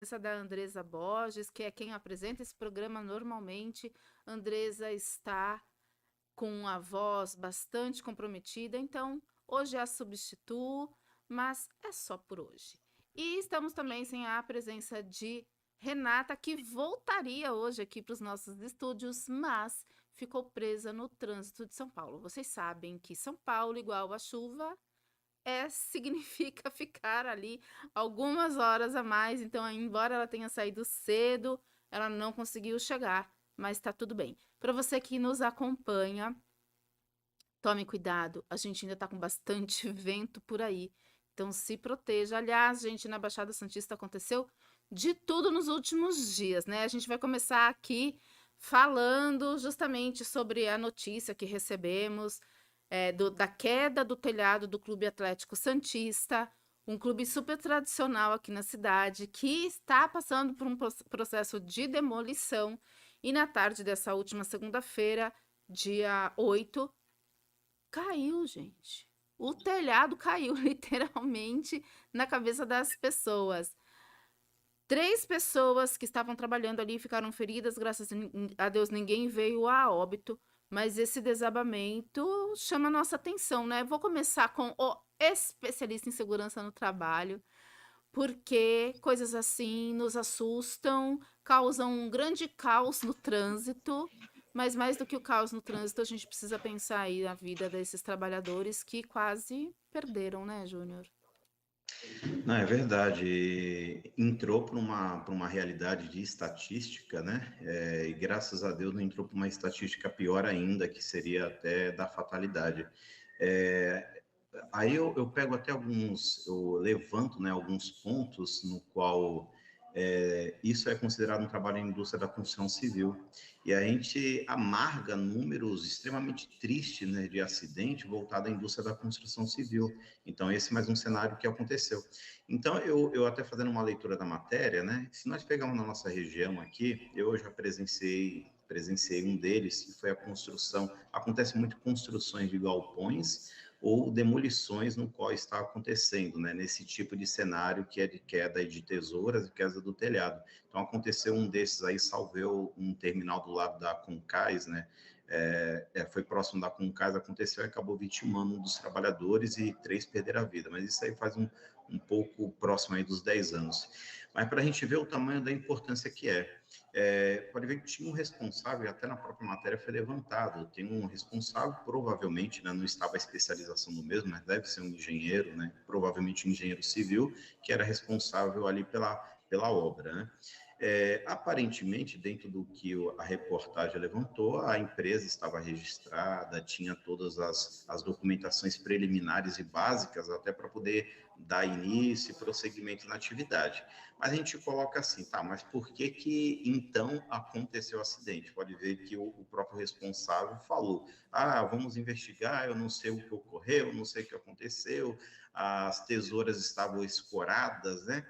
Essa da Andresa Borges, que é quem apresenta esse programa normalmente. Andresa está com a voz bastante comprometida, então hoje a substituo, mas é só por hoje. E estamos também sem a presença de Renata, que voltaria hoje aqui para os nossos estúdios, mas ficou presa no trânsito de São Paulo. Vocês sabem que São Paulo, igual a chuva, significa ficar ali algumas horas a mais. Então, embora ela tenha saído cedo, ela não conseguiu chegar, mas está tudo bem. Para você que nos acompanha, tome cuidado, a gente ainda está com bastante vento por aí, então se proteja. Aliás, gente, na Baixada Santista aconteceu de tudo nos últimos dias, né? A gente vai começar aqui falando justamente sobre a notícia que recebemos da queda do telhado do Clube Atlético Santista, um clube super tradicional aqui na cidade, que está passando por um processo de demolição. E na tarde dessa última segunda-feira, dia 8, caiu, gente. O telhado caiu literalmente na cabeça das pessoas. 3 pessoas que estavam trabalhando ali ficaram feridas, graças a Deus ninguém veio a óbito, mas esse desabamento chama a nossa atenção, né? Vou começar com o especialista em segurança no trabalho, porque coisas assim nos assustam, causam um grande caos no trânsito, mas mais do que o caos no trânsito, a gente precisa pensar aí na vida desses trabalhadores que quase perderam, né, Júnior? Não, é verdade. Entrou para uma realidade de estatística, né? E graças a Deus não entrou para uma estatística pior ainda, que seria até da fatalidade. É, aí eu pego até eu levanto, né, alguns pontos no qual isso é considerado um trabalho em indústria da construção civil. E a gente amarga números extremamente tristes, né, de acidente voltado à indústria da construção civil. Então, esse é mais um cenário que aconteceu. Então, eu até fazendo uma leitura da matéria, né, se nós pegarmos na nossa região aqui, eu já presenciei um deles, que foi a construção, acontece muito construções de galpões ou demolições no qual está acontecendo, né, nesse tipo de cenário que é de queda de tesouras e queda do telhado. Então, aconteceu um desses aí, salveu um terminal do lado da Concais, né, foi próximo da Concais, aconteceu e acabou vitimando um dos trabalhadores e 3 perderam a vida, mas isso aí faz um pouco próximo aí dos 10 anos. Mas para a gente ver o tamanho da importância que pode ver que tinha um responsável, até na própria matéria foi levantado, tem um responsável, provavelmente, né, não estava a especialização do mesmo, mas deve ser um engenheiro, né, provavelmente um engenheiro civil, que era responsável ali pela obra, né? Aparentemente, dentro do que a reportagem levantou, a empresa estava registrada, tinha todas as documentações preliminares e básicas até para poder dar início e prosseguimento na atividade. Mas a gente coloca assim, tá, mas por que então aconteceu o acidente? Pode ver que o próprio responsável falou, vamos investigar, eu não sei o que ocorreu, não sei o que aconteceu, as tesouras estavam escoradas, né?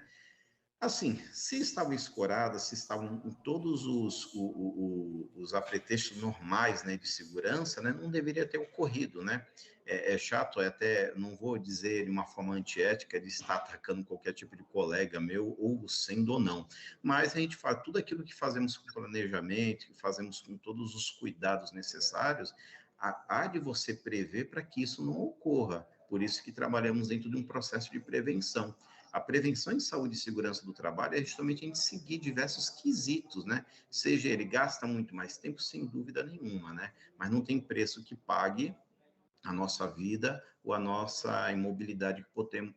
Assim, se estavam escoradas, se estavam em todos os apetrechos normais, né, de segurança, né, não deveria ter ocorrido, né? É chato, até, não vou dizer de uma forma antiética de estar atacando qualquer tipo de colega meu, ou sendo ou não, mas a gente faz tudo aquilo que fazemos com planejamento, que fazemos com todos os cuidados necessários, há de você prever para que isso não ocorra. Por isso que trabalhamos dentro de um processo de prevenção. A prevenção em saúde e segurança do trabalho é justamente a gente seguir diversos quesitos, né? Seja ele gasta muito mais tempo, sem dúvida nenhuma, né? Mas não tem preço que pague a nossa vida ou a nossa imobilidade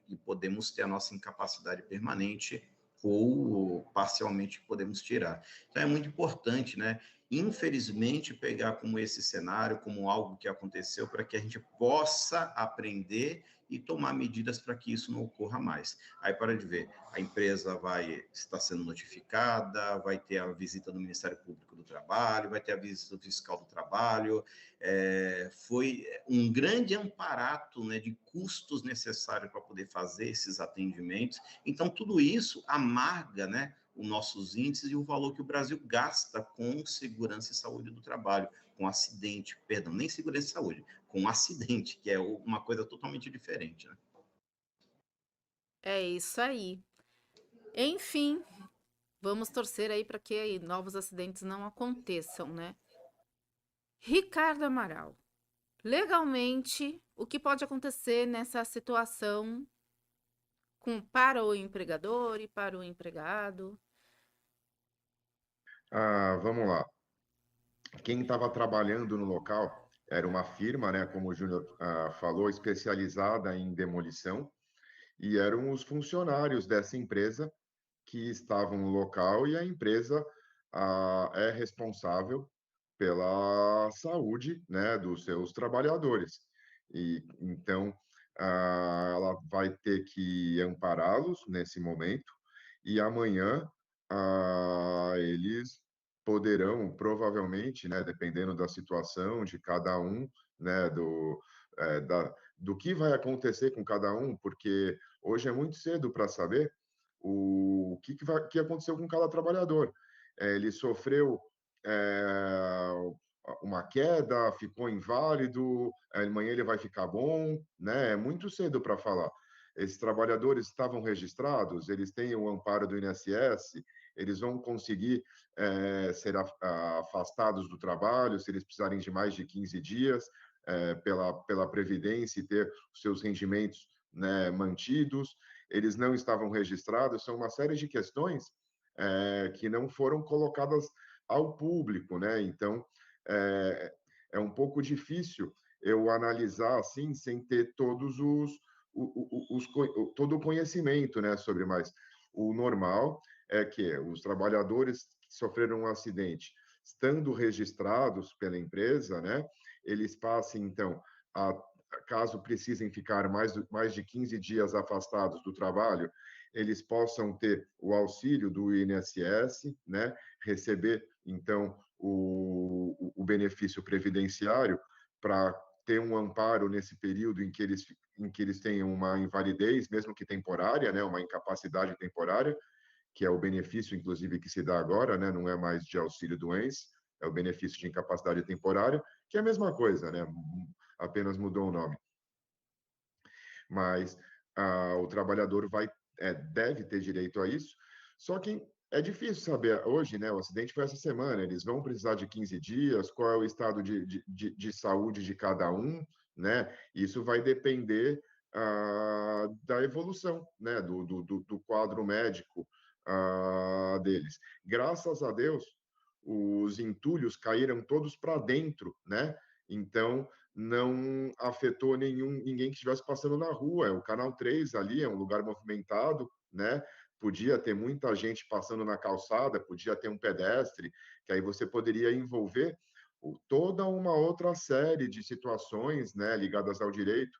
que podemos ter, a nossa incapacidade permanente ou parcialmente podemos tirar. Então é muito importante, né? Infelizmente, pegar como esse cenário, como algo que aconteceu, para que a gente possa aprender e tomar medidas para que isso não ocorra mais. Aí, para de ver, a empresa vai estar sendo notificada, vai ter a visita do Ministério Público do Trabalho, vai ter a visita do Fiscal do Trabalho, foi um grande amparato, né, de custos necessários para poder fazer esses atendimentos. Então, tudo isso amarga, né, os nossos índices e o valor que o Brasil gasta com segurança e saúde do trabalho, com acidente, perdão, nem segurança e saúde, com acidente, que é uma coisa totalmente diferente, né? É isso aí. Enfim, Vamos torcer aí para que aí novos acidentes não aconteçam, né? Ricardo Amaral, legalmente, o que pode acontecer nessa situação para o empregador e para o empregado? Vamos lá. Quem estava trabalhando no local era uma firma, né, como o Júnior falou, especializada em demolição, e eram os funcionários dessa empresa que estavam no local, e a empresa é responsável pela saúde, né, dos seus trabalhadores. E então ela vai ter que ampará-los nesse momento, e amanhã eles poderão, provavelmente, né, dependendo da situação de cada um, né, do que vai acontecer com cada um, porque hoje é muito cedo para saber que aconteceu com cada trabalhador. Ele sofreu é, uma queda, ficou inválido, amanhã ele vai ficar bom, né? É muito cedo para falar. Esses trabalhadores estavam registrados, eles têm o amparo do INSS, eles vão conseguir ser afastados do trabalho se eles precisarem de mais de 15 dias pela Previdência e ter os seus rendimentos, né, mantidos. Eles não estavam registrados, são uma série de questões que não foram colocadas ao público, né? Então, é um pouco difícil eu analisar assim sem ter todo o conhecimento, né, sobre, mas o normal é que os trabalhadores que sofreram um acidente, estando registrados pela empresa, né, eles passem, então, caso precisem ficar mais de 15 dias afastados do trabalho, eles possam ter o auxílio do INSS, né, receber, então, o benefício previdenciário para ter um amparo nesse período em que eles tenham uma invalidez, mesmo que temporária, né, uma incapacidade temporária, que é o benefício, inclusive, que se dá agora, né, não é mais de auxílio-doença, é o benefício de incapacidade temporária, que é a mesma coisa, né, apenas mudou o nome. Mas o trabalhador deve ter direito a isso, só que é difícil saber hoje, né? O acidente foi essa semana, eles vão precisar de 15 dias, qual é o estado de saúde de cada um, né? Isso vai depender da evolução, né? Do quadro médico deles. Graças a Deus, os entulhos caíram todos para dentro, né? Então, não afetou ninguém que estivesse passando na rua. O Canal 3 ali é um lugar movimentado, né? Podia ter muita gente passando na calçada, podia ter um pedestre, que aí você poderia envolver toda uma outra série de situações, né, ligadas ao direito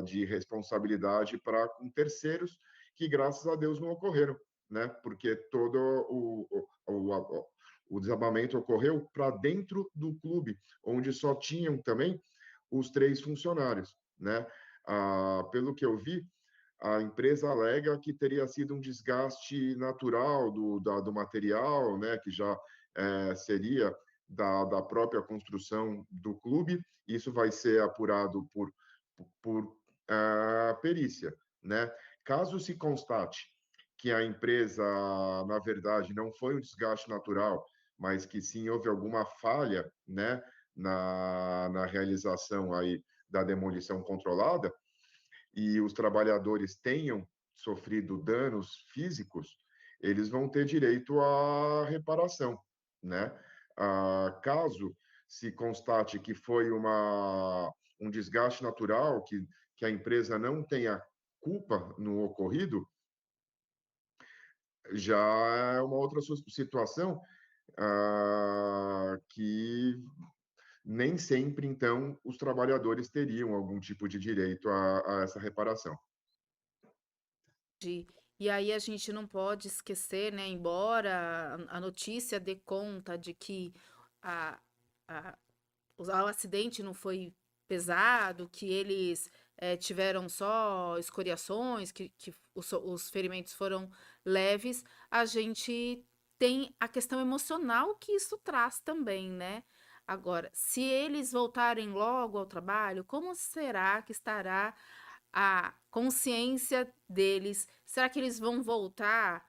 de responsabilidade para com terceiros, que graças a Deus não ocorreram, né? Porque todo o desabamento ocorreu para dentro do clube, onde só tinham também os 3 funcionários, né? Pelo que eu vi, a empresa alega que teria sido um desgaste natural do material, né? Que já seria da própria construção do clube. Isso vai ser apurado por perícia, né? Caso se constate que a empresa, na verdade, não foi um desgaste natural, mas que sim houve alguma falha, né, na realização aí da demolição controlada, e os trabalhadores tenham sofrido danos físicos, eles vão ter direito à reparação, né? Caso se constate que foi um desgaste natural, que a empresa não tenha culpa no ocorrido, já é uma outra situação que nem sempre, então, os trabalhadores teriam algum tipo de direito a essa reparação. E aí a gente não pode esquecer, né, embora a notícia dê conta de que a, a, o acidente não foi pesado, que eles tiveram só escoriações, que os ferimentos foram leves, a gente tem a questão emocional que isso traz também, né? Agora, se eles voltarem logo ao trabalho, como será que estará a consciência deles? Será que eles vão voltar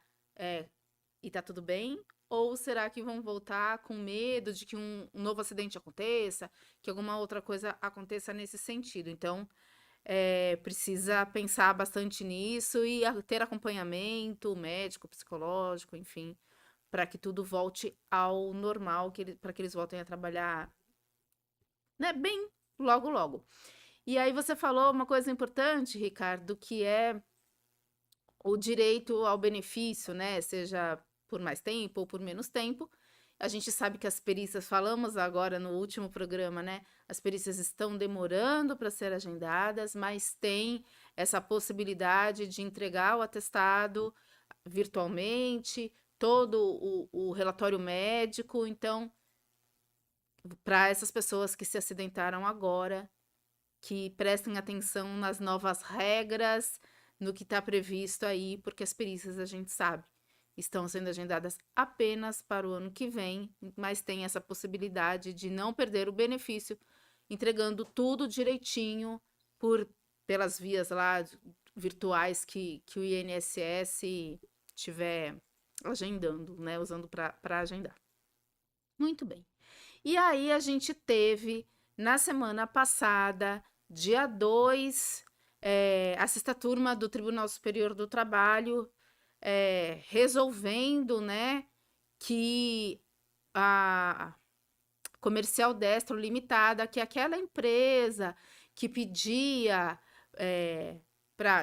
e tá tudo bem? Ou será que vão voltar com medo de que um novo acidente aconteça, que alguma outra coisa aconteça nesse sentido? Então, precisa pensar bastante nisso e ter acompanhamento médico, psicológico, enfim, para que tudo volte ao normal, para que eles voltem a trabalhar, né, bem logo, logo. E aí você falou uma coisa importante, Ricardo, que é o direito ao benefício, né? Seja por mais tempo ou por menos tempo. A gente sabe que as perícias, falamos agora no último programa, né? As perícias estão demorando para ser agendadas, mas tem essa possibilidade de entregar o atestado virtualmente, todo o relatório médico. Então, para essas pessoas que se acidentaram agora, que prestem atenção nas novas regras, no que está previsto aí, porque as perícias, a gente sabe, estão sendo agendadas apenas para o ano que vem, mas tem essa possibilidade de não perder o benefício, entregando tudo direitinho pelas vias lá virtuais que o INSS estiver agendando, né? Usando para agendar. Muito bem. E aí a gente teve, na semana passada, dia 2, a sexta turma do Tribunal Superior do Trabalho resolvendo, né, que a Comercial Destro Limitada, que aquela empresa que pedia,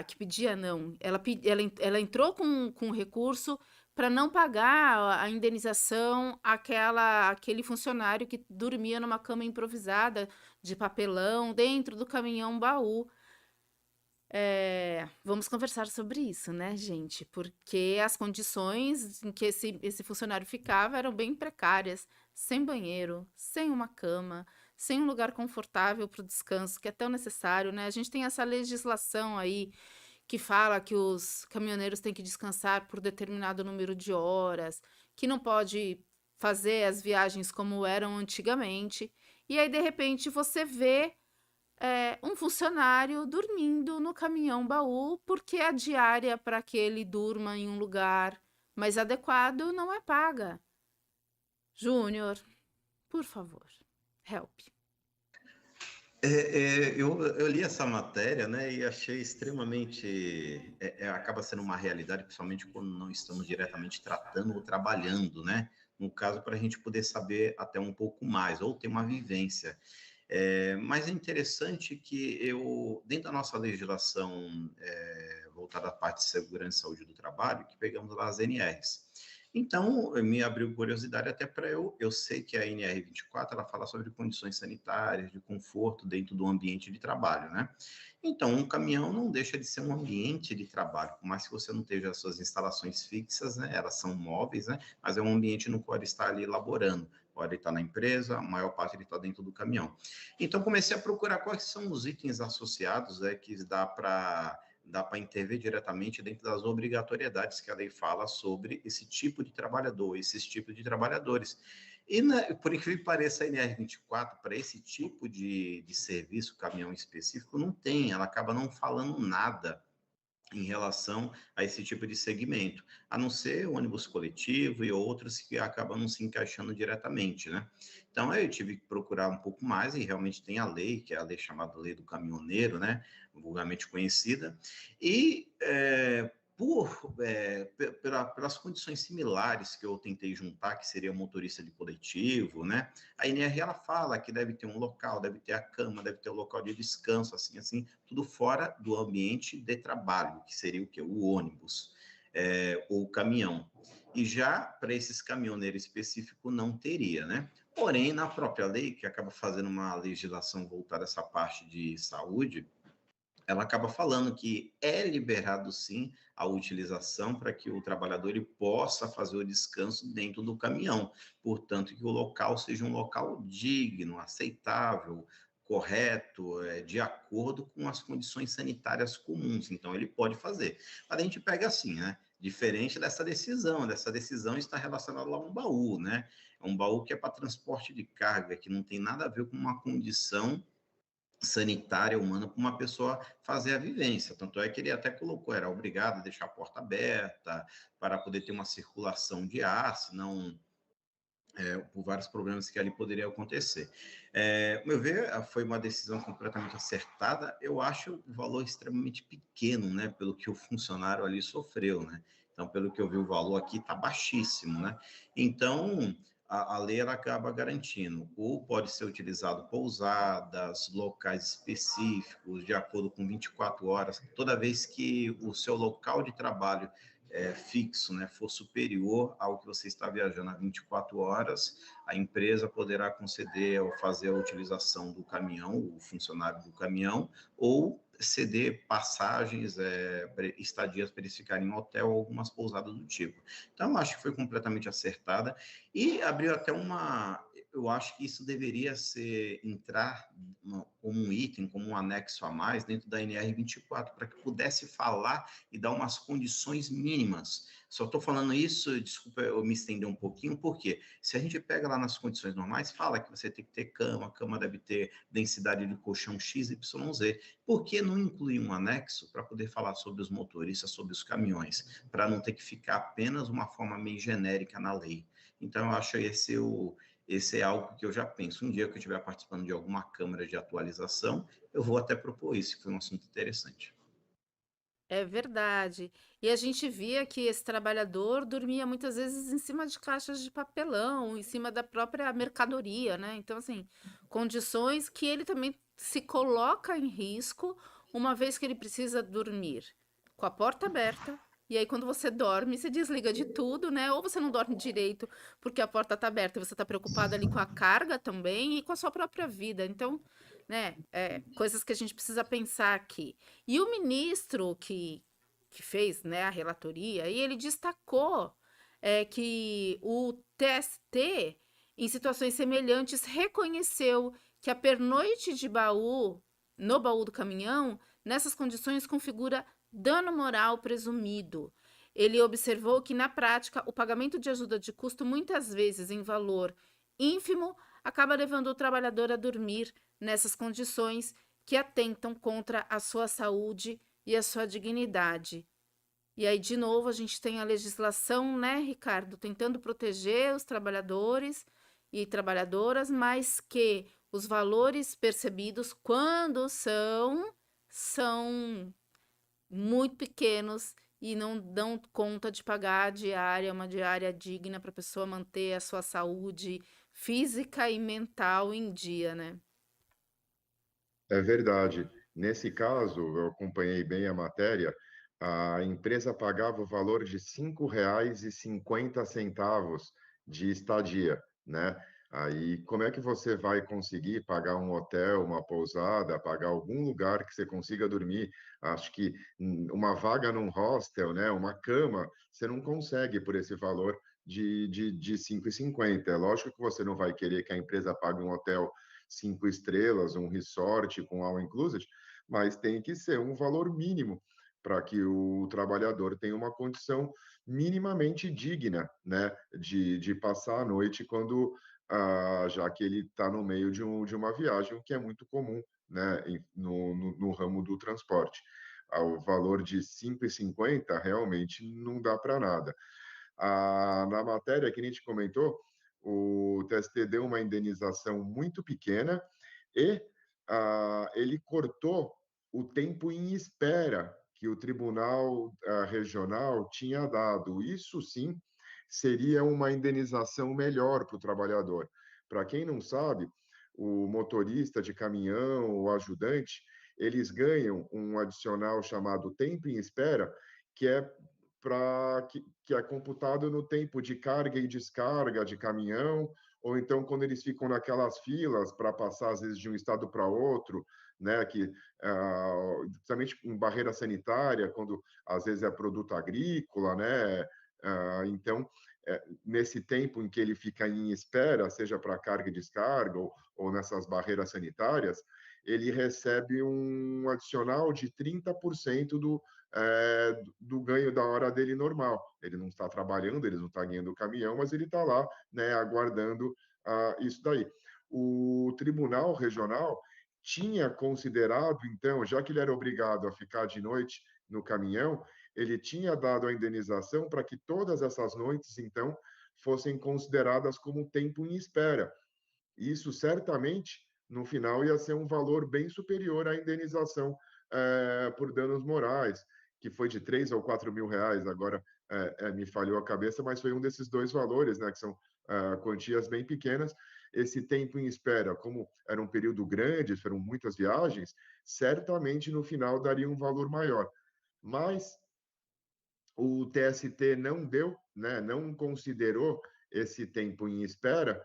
que pedia não, ela entrou com recurso para não pagar a indenização aquele funcionário que dormia numa cama improvisada de papelão dentro do caminhão baú. Vamos conversar sobre isso, né, gente? Porque as condições em que esse funcionário ficava eram bem precárias, sem banheiro, sem uma cama, sem um lugar confortável para o descanso, que é tão necessário, né? A gente tem essa legislação aí que fala que os caminhoneiros têm que descansar por determinado número de horas, que não pode fazer as viagens como eram antigamente. E aí, de repente, você vê um funcionário dormindo no caminhão baú porque a diária para que ele durma em um lugar mais adequado não é paga. Júnior, por favor, help. Eu li essa matéria, né, e achei extremamente... acaba sendo uma realidade, principalmente quando não estamos diretamente tratando ou trabalhando, né? No caso, para a gente poder saber até um pouco mais, ou ter uma vivência. Mas é interessante que dentro da nossa legislação voltada à parte de segurança e saúde do trabalho, que pegamos lá as NRs. Então, me abriu curiosidade até para eu sei que a NR24, ela fala sobre condições sanitárias, de conforto dentro do ambiente de trabalho, né? Então, um caminhão não deixa de ser um ambiente de trabalho, por mais que você não esteja as suas instalações fixas, né? Elas são móveis, né? Mas é um ambiente no qual ele está ali elaborando. Pode estar na empresa, a maior parte ele está dentro do caminhão. Então, comecei a procurar quais são os itens associados, que dá para intervir diretamente dentro das obrigatoriedades que a lei fala sobre esse tipo de trabalhador, esses tipos de trabalhadores. E, por incrível que pareça, a NR24, para esse tipo de serviço, caminhão específico, não tem, ela acaba não falando nada em relação a esse tipo de segmento, a não ser o ônibus coletivo e outros que acabam não se encaixando diretamente, né? Então, eu tive que procurar um pouco mais e realmente tem a lei, que é a lei chamada Lei do Caminhoneiro, né? Vulgarmente conhecida, e pelas condições similares que eu tentei juntar, que seria motorista de coletivo, né? A NR, ela fala que deve ter um local, deve ter a cama, deve ter o local de descanso, assim, tudo fora do ambiente de trabalho, que seria o quê? O ônibus, ou o caminhão. E já para esses caminhoneiros específicos não teria, né? Porém, na própria lei, que acaba fazendo uma legislação voltada a essa parte de saúde, ela acaba falando que é liberado, sim, a utilização para que o trabalhador ele possa fazer o descanso dentro do caminhão. Portanto, que o local seja um local digno, aceitável, correto, de acordo com as condições sanitárias comuns. Então, ele pode fazer. Mas a gente pega assim, né? Diferente dessa decisão está relacionada a um baú, né? É um baú que é para transporte de carga, que não tem nada a ver com uma condição sanitária humana para uma pessoa fazer a vivência. Tanto é que ele até colocou, era obrigado a deixar a porta aberta para poder ter uma circulação de ar, senão por vários problemas que ali poderiam acontecer. Ao meu ver, foi uma decisão completamente acertada. Eu acho o valor extremamente pequeno, né, pelo que o funcionário ali sofreu, né? Então, pelo que eu vi, o valor aqui está baixíssimo, né? Então, a lei ela acaba garantindo, ou pode ser utilizado pousadas, locais específicos, de acordo com 24 horas, toda vez que o seu local de trabalho fixo, né, for superior ao que você está viajando a 24 horas, a empresa poderá conceder ou fazer a utilização do caminhão, o funcionário do caminhão, ou ceder passagens, estadias para eles ficarem em hotel ou algumas pousadas do tipo. Então, acho que foi completamente acertada e abriu até uma... Eu acho que isso deveria entrar como um item, como um anexo a mais dentro da NR24, para que pudesse falar e dar umas condições mínimas. Só estou falando isso, desculpa eu me estender um pouquinho, porque se a gente pega lá nas condições normais, fala que você tem que ter cama, a cama deve ter densidade de colchão XYZ. Por que não incluir um anexo para poder falar sobre os motoristas, sobre os caminhões, para não ter que ficar apenas uma forma meio genérica na lei? Então, eu acho esse é algo que eu já penso. Um dia que eu estiver participando de alguma câmara de atualização, eu vou até propor isso, que foi um assunto interessante. É verdade. E a gente via que esse trabalhador dormia muitas vezes em cima de caixas de papelão, em cima da própria mercadoria, né? Então, assim, condições que ele também se coloca em risco, uma vez que ele precisa dormir com a porta aberta. E aí, quando você dorme, você desliga de tudo, né? Ou você não dorme direito porque a porta está aberta e você está preocupado ali com a carga também e com a sua própria vida. Então, né, coisas que a gente precisa pensar aqui. E o ministro que fez, né, a relatoria, e ele destacou que o TST, em situações semelhantes, reconheceu que a pernoite de baú, no baú do caminhão, nessas condições configura dano moral presumido. Ele observou que, na prática, o pagamento de ajuda de custo, muitas vezes em valor ínfimo, acaba levando o trabalhador a dormir nessas condições que atentam contra a sua saúde e a sua dignidade. E aí, de novo, a gente tem a legislação, né, Ricardo, tentando proteger os trabalhadores e trabalhadoras, mas que os valores percebidos, quando são muito pequenos e não dão conta de pagar a diária, uma diária digna para a pessoa manter a sua saúde física e mental em dia, né? É verdade. Nesse caso, eu acompanhei bem a matéria, a empresa pagava o valor de R$ 5,50 de estadia, né? Aí, como é que você vai conseguir pagar um hotel, uma pousada, pagar algum lugar que você consiga dormir? Acho que uma vaga num hostel, né? Uma cama, você não consegue por esse valor de 5,50. É lógico que você não vai querer que a empresa pague um hotel 5 estrelas, um resort com all inclusive, mas tem que ser um valor mínimo para que o trabalhador tenha uma condição minimamente digna, né, de passar a noite quando, já que ele está no meio de uma viagem, o que é muito comum, né, no ramo do transporte. O valor de 5,50 realmente não dá para nada. Na matéria que a gente comentou, o TST deu uma indenização muito pequena e ele cortou o tempo em espera que o Tribunal Regional tinha dado. Isso sim seria uma indenização melhor para o trabalhador. Para quem não sabe, o motorista de caminhão, o ajudante, eles ganham um adicional chamado tempo em espera, que é que é computado no tempo de carga e descarga de caminhão, ou então quando eles ficam naquelas filas para passar, às vezes, de um estado para outro, né, que, justamente em barreira sanitária, quando às vezes é produto agrícola, né, então, nesse tempo em que ele fica em espera, seja para carga e descarga ou nessas barreiras sanitárias, ele recebe um adicional de 30% do ganho da hora dele normal. Ele não está trabalhando, ele não está ganhando o caminhão, mas ele está lá, né, aguardando isso daí. O Tribunal Regional tinha considerado, então, já que ele era obrigado a ficar de noite no caminhão, ele tinha dado a indenização para que todas essas noites, então, fossem consideradas como tempo em espera. Isso certamente, no final, ia ser um valor bem superior à indenização por danos morais, que foi de 3 ou 4 mil reais, agora me falhou a cabeça, mas foi um desses dois valores, né, que são quantias bem pequenas. Esse tempo em espera, como era um período grande, foram muitas viagens, certamente no final daria um valor maior. Mas o TST não deu, né, não considerou esse tempo em espera,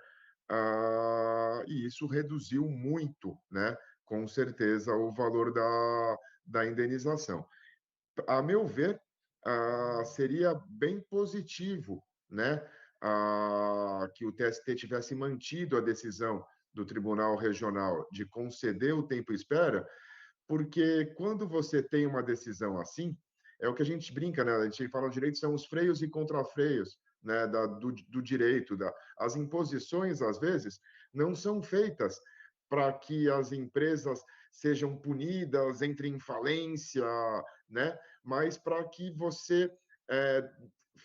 e isso reduziu muito, né, com certeza, o valor da indenização. A meu ver, seria bem positivo, né, que o TST tivesse mantido a decisão do Tribunal Regional de conceder o tempo espera, porque quando você tem uma decisão assim, é o que a gente brinca, né? A gente fala, o direito são os freios e contrafreios, né? Do direito. As imposições, às vezes, não são feitas para que as empresas sejam punidas, entrem em falência, né? Mas para que você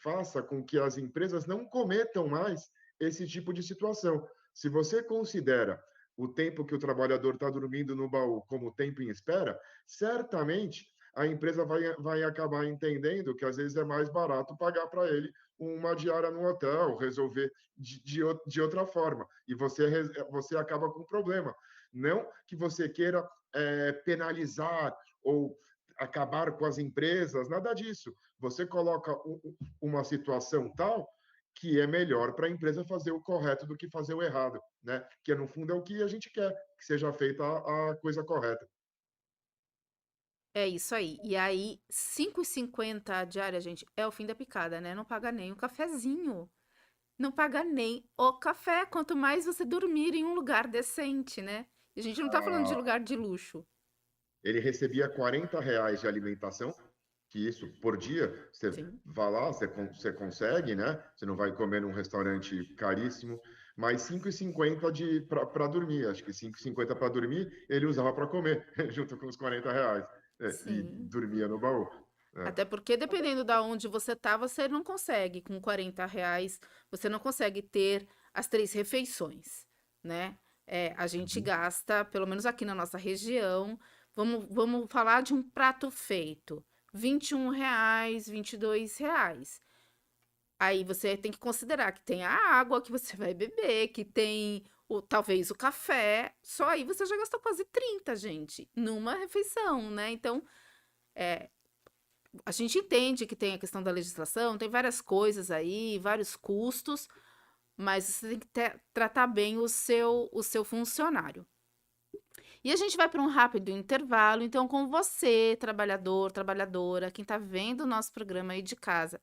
faça com que as empresas não cometam mais esse tipo de situação. Se você considera o tempo que o trabalhador está dormindo no baú como tempo em espera, certamente a empresa vai acabar entendendo que às vezes é mais barato pagar para ele uma diária no hotel, resolver de outra forma. E você acaba com o problema. Não que você queira penalizar ou acabar com as empresas, nada disso. Você coloca uma situação tal que é melhor para a empresa fazer o correto do que fazer o errado, né? Que, no fundo, é o que a gente quer, que seja feita a coisa correta. É isso aí. E aí, 5,50 a diária, gente, é o fim da picada, né? Não paga nem o cafezinho. Não paga nem o café, quanto mais você dormir em um lugar decente, né? E a gente não tá falando de lugar de luxo. Ele recebia R$40 de alimentação, que isso, por dia, você Sim. vai lá, você consegue, né? Você não vai comer num restaurante caríssimo, mas R$5,50 para dormir. Acho que R$5,50 para dormir, ele usava para comer, junto com os R$40, e Sim. dormia no baú. Até porque, dependendo da onde você tá, você não consegue, com R$40, você não consegue ter as 3 refeições, né? A gente gasta, pelo menos aqui na nossa região, vamos falar de um prato feito, R$21, R$22. Aí você tem que considerar que tem a água que você vai beber, que tem talvez o café, só aí você já gastou quase 30, gente, numa refeição, né? Então, a gente entende que tem a questão da legislação, tem várias coisas aí, vários custos, mas você tem que tratar bem o seu funcionário. E a gente vai para um rápido intervalo, então com você, trabalhador, trabalhadora, quem está vendo o nosso programa aí de casa,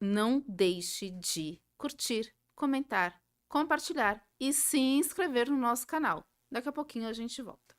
não deixe de curtir, comentar, compartilhar e se inscrever no nosso canal. Daqui a pouquinho a gente volta.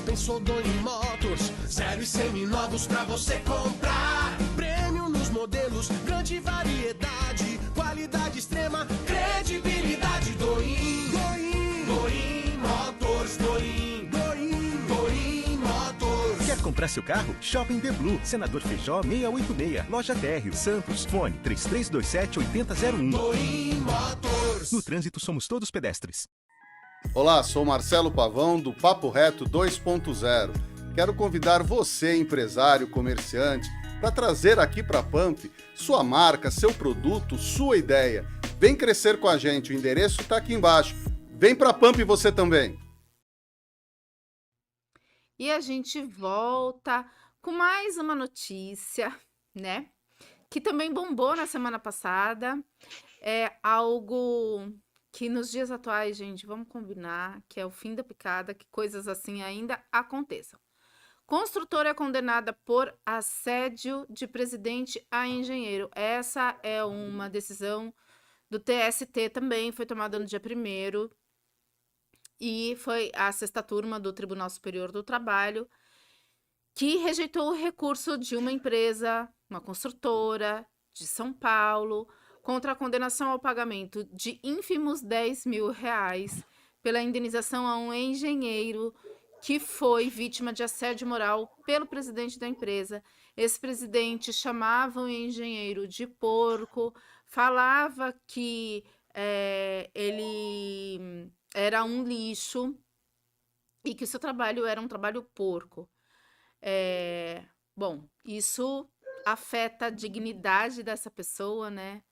Pensou Doim Motors, 0 e seminovos pra você comprar. Prêmio nos modelos, grande variedade, qualidade extrema, credibilidade. Doim Motors, Doim Motors. Quer comprar seu carro? Shopping The Blue, Senador Feijó 686, Loja Térreo, Santos, fone 3327-8001. Doim Motors. No trânsito somos todos pedestres. Olá, sou Marcelo Pavão do Papo Reto 2.0. Quero convidar você, empresário, comerciante, para trazer aqui para a Pump sua marca, seu produto, sua ideia. Vem crescer com a gente, o endereço está aqui embaixo. Vem para a Pump você também. E a gente volta com mais uma notícia, né? Que também bombou na semana passada. É algo que nos dias atuais, gente, vamos combinar, que é o fim da picada, que coisas assim ainda aconteçam. Construtora é condenada por assédio de presidente a engenheiro. Essa é uma decisão do TST também, foi tomada no dia 1º, e foi a 6ª turma do Tribunal Superior do Trabalho que rejeitou o recurso de uma empresa, uma construtora de São Paulo, contra a condenação ao pagamento de ínfimos R$10.000 pela indenização a um engenheiro que foi vítima de assédio moral pelo presidente da empresa. Esse presidente chamava o engenheiro de porco, falava que ele era um lixo e que o seu trabalho era um trabalho porco. Bom, isso afeta a dignidade dessa pessoa, né?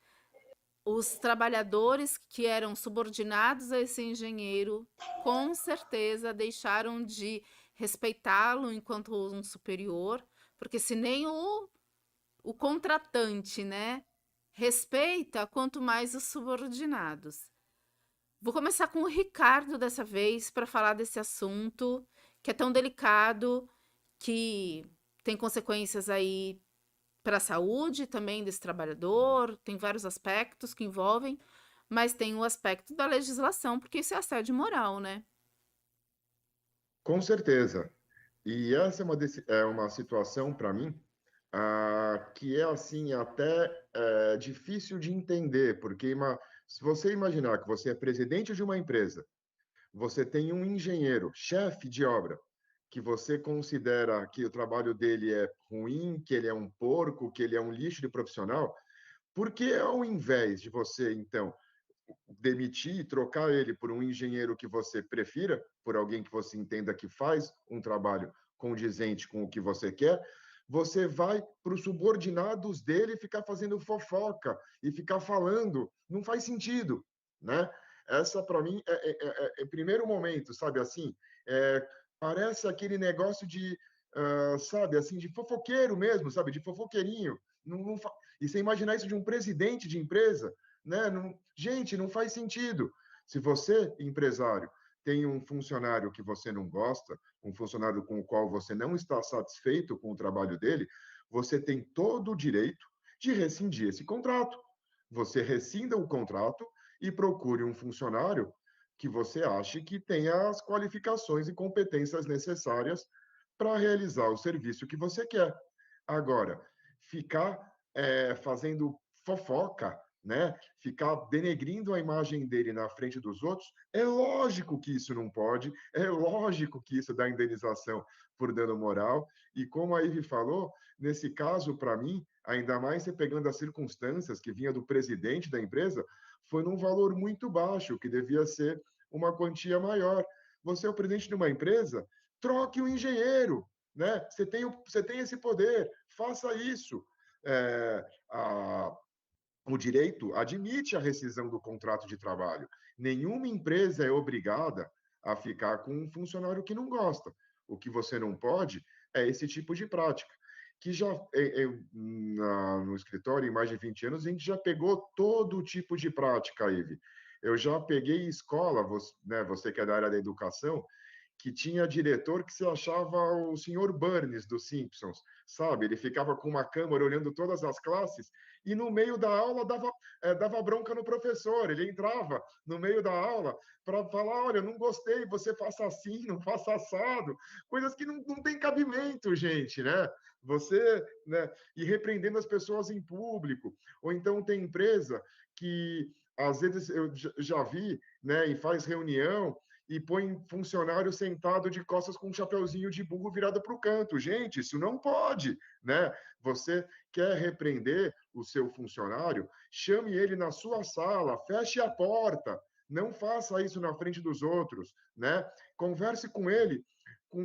Os trabalhadores que eram subordinados a esse engenheiro, com certeza deixaram de respeitá-lo enquanto um superior, porque se nem o contratante, né, respeita, quanto mais os subordinados. Vou começar com o Ricardo dessa vez para falar desse assunto, que é tão delicado, que tem consequências aí para a saúde também desse trabalhador, tem vários aspectos que envolvem, mas tem o aspecto da legislação, porque isso é assédio moral, né? Com certeza. E essa é uma situação, para mim, que é assim até difícil de entender, porque se você imaginar que você é presidente de uma empresa, você tem um engenheiro, chefe de obra, que você considera que o trabalho dele é ruim, que ele é um porco, que ele é um lixo de profissional, por que ao invés de você, então, demitir e trocar ele por um engenheiro que você prefira, por alguém que você entenda que faz um trabalho condizente com o que você quer, você vai para os subordinados dele ficar fazendo fofoca e ficar falando? Não faz sentido, né? Essa, para mim, é primeiro momento, sabe assim? Parece aquele negócio de, sabe, assim, de fofoqueiro mesmo, sabe, de fofoqueirinho. E você imaginar isso de um presidente de empresa, né? Gente, não faz sentido. Se você, empresário, tem um funcionário que você não gosta, um funcionário com o qual você não está satisfeito com o trabalho dele, você tem todo o direito de rescindir esse contrato. Você rescinda o contrato e procure um funcionário que você ache que tenha as qualificações e competências necessárias para realizar o serviço que você quer. Agora, ficar fazendo fofoca, né? Ficar denegrindo a imagem dele na frente dos outros, é lógico que isso não pode, é lógico que isso dá indenização por dano moral, e como a Ivy falou, nesse caso, para mim, ainda mais você pegando as circunstâncias que vinha do presidente da empresa, foi num valor muito baixo, que devia ser uma quantia maior. Você é o presidente de uma empresa, troque o engenheiro, né? Você tem esse poder, faça isso. O direito admite a rescisão do contrato de trabalho. Nenhuma empresa é obrigada a ficar com um funcionário que não gosta. O que você não pode é esse tipo de prática. Que já no escritório, em mais de 20 anos, a gente já pegou todo tipo de prática, Ivy. Eu já peguei escola, você que é da área da educação, que tinha diretor que se achava o senhor Burns dos Simpsons, sabe? Ele ficava com uma câmera olhando todas as classes e no meio da aula dava bronca no professor. Ele entrava no meio da aula para falar, olha, não gostei, você faça assim, não faça assado. Coisas que não tem cabimento, gente, né? Você, né? E repreendendo as pessoas em público. Ou então tem empresa que, às vezes, eu já vi, né? E faz reunião e põe funcionário sentado de costas com um chapeuzinho de burro virado para o canto. Gente, isso não pode, né? Você quer repreender o seu funcionário, chame ele na sua sala, feche a porta, não faça isso na frente dos outros, né? Converse com ele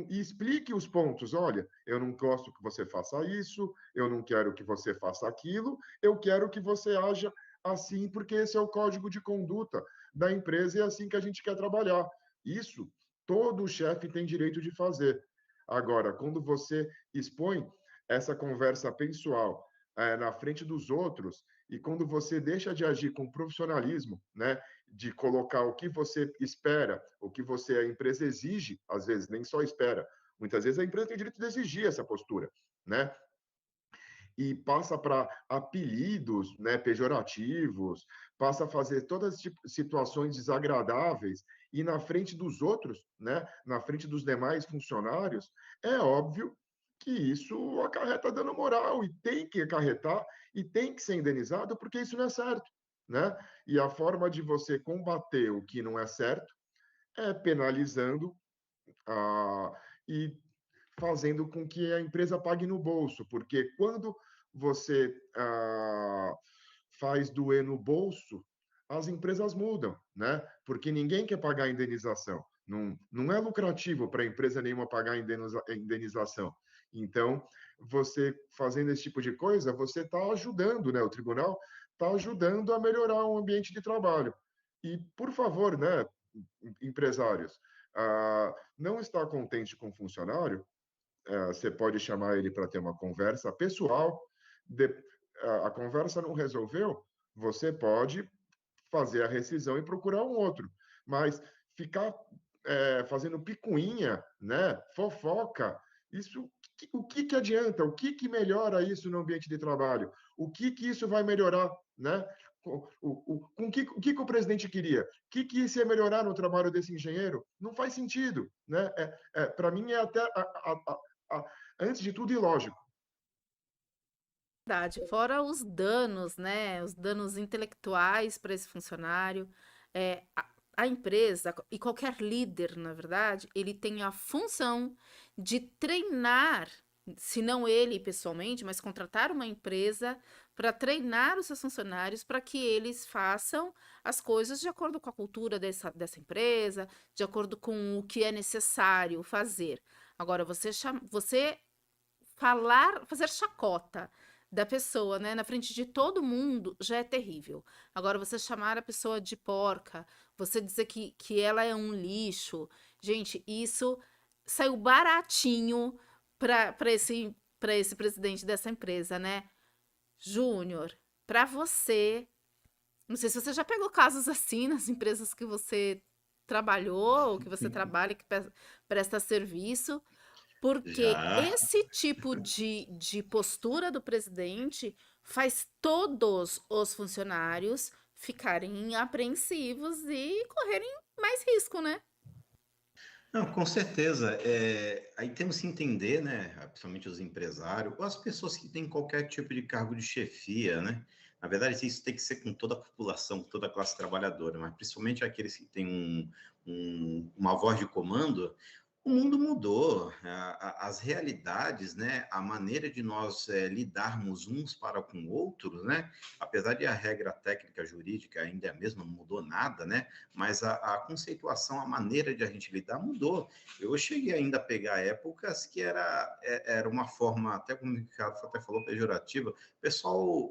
e explique os pontos. Olha, eu não gosto que você faça isso, eu não quero que você faça aquilo, eu quero que você haja assim, porque esse é o código de conduta da empresa e é assim que a gente quer trabalhar. Isso todo chefe tem direito de fazer. Agora, quando você expõe essa conversa pessoal na frente dos outros, e quando você deixa de agir com profissionalismo, né, de colocar o que você espera, o que a empresa exige, às vezes nem só espera, muitas vezes a empresa tem direito de exigir essa postura, né? E passa para apelidos, né, pejorativos, passa a fazer todas as situações desagradáveis e na frente dos outros, né, na frente dos demais funcionários, é óbvio que isso acarreta dano moral e tem que acarretar e tem que ser indenizado porque isso não é certo, né? E a forma de você combater o que não é certo é penalizando e fazendo com que a empresa pague no bolso, porque quando você faz doer no bolso, as empresas mudam, né? Porque ninguém quer pagar a indenização. Não é lucrativo para a empresa nenhuma pagar a indenização. Então, você fazendo esse tipo de coisa, você está ajudando, né? O tribunal está ajudando a melhorar o ambiente de trabalho. E, por favor, né, empresários, não está contente com o funcionário, você pode chamar ele para ter uma conversa pessoal. A conversa não resolveu, você pode fazer a rescisão e procurar um outro. Mas ficar fazendo picuinha, né, fofoca, isso, o que adianta? O que melhora isso no ambiente de trabalho? O que isso vai melhorar, né? O que o presidente queria? O que isso ia melhorar no trabalho desse engenheiro? Não faz sentido, né? Para mim é até antes de tudo ilógico. Verdade. Fora os danos, né? Os danos intelectuais para esse funcionário. A empresa e qualquer líder, na verdade, ele tem a função de treinar, se não ele pessoalmente, mas contratar uma empresa para treinar os seus funcionários para que eles façam as coisas de acordo com a cultura dessa empresa, de acordo com o que é necessário fazer. Agora, você fazer chacota da pessoa, né, na frente de todo mundo já é terrível. Agora, você chamar a pessoa de porca, você dizer que ela é um lixo, gente, isso saiu baratinho para esse presidente dessa empresa, né? Júnior, para você, não sei se você já pegou casos assim nas empresas que você trabalhou, ou que você trabalha, que presta serviço. Porque Já. esse tipo de postura do presidente faz todos os funcionários ficarem apreensivos e correrem mais risco, né? Não, com certeza. Aí temos que entender, né, principalmente os empresários, ou as pessoas que têm qualquer tipo de cargo de chefia, né? Na verdade, isso tem que ser com toda a população, com toda a classe trabalhadora, mas principalmente aqueles que têm uma voz de comando. O mundo mudou, as realidades, né, a maneira de nós lidarmos uns para com outros, né, apesar de a regra técnica jurídica ainda é a mesma, não mudou nada, né, mas a conceituação, a maneira de a gente lidar mudou. Eu cheguei ainda a pegar épocas que era uma forma, até como o Ricardo até falou, pejorativa, o pessoal